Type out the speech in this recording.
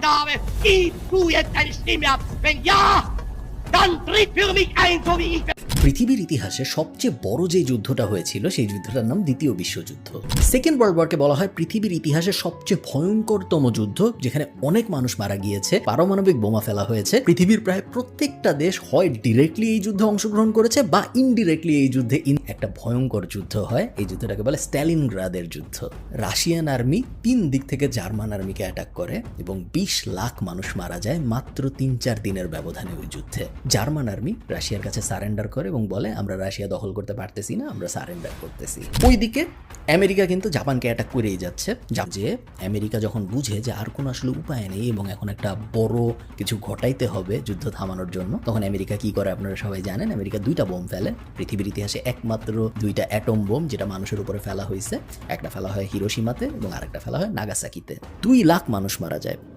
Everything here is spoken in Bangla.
Dame, gib du jetzt deine Stimme ab. Wenn ja, dann tritt für mich ein, so wie ich. পৃথিবীর ইতিহাসে সবচেয়ে বড় যে যুদ্ধটা হয়েছিল সেই যুদ্ধটার নাম দ্বিতীয় বিশ্বযুদ্ধ। সেকেন্ড ওয়ার্ল্ড ওয়ারকে বলা হয় পৃথিবীর ইতিহাসে সবচেয়ে ভয়ঙ্করতম যুদ্ধ, যেখানে অনেক মানুষ মারা গিয়েছে, পারমাণবিক বোমা ফেলা হয়েছে। পৃথিবীর প্রায় প্রত্যেকটা দেশ হয় ডিরেক্টলি এই যুদ্ধে অংশগ্রহণ করেছে বা ইনডিরেক্টলি এই যুদ্ধে একটা ভয়ঙ্কর যুদ্ধ হয়। এই যুদ্ধটাকে বলে স্ট্যালিনগ্রাদের যুদ্ধ। রাশিয়ান আর্মি 3 দিক থেকে জার্মান আর্মিকে অ্যাটাক করে এবং 20 লাখ মানুষ মারা যায় মাত্র 3-4 দিনের ব্যবধানে ওই যুদ্ধে। জার্মান আর্মি রাশিয়ার কাছে সারেন্ডার করে এবং বলে আমরা রাশিয়া দখল করতে পারতেছি না, আমরা সারেন্ডার করতেছি। ওইদিকে আমেরিকা কিন্তু জাপানকে অ্যাটাক করেই যাচ্ছে। যে আমেরিকা যখন বুঝে যে আর কোনো আসলে উপায় নেই এবং এখন একটা বড় কিছু ঘটাইতে হবে যুদ্ধ থামানোর জন্য, তখন আমেরিকা কি করে আপনারা সবাই জানেন। আমেরিকা 2টা বোম ফেলে, পৃথিবীর ইতিহাসে একমাত্র 2টা অ্যাটম বোম যেটা মানুষের উপরে ফেলা হয়েছে। একটা ফেলা হয় হিরোশিমাতে এবং আরেকটা ফেলা হয় নাগাসাকিতে। 2 লাখ মানুষ মারা যায়।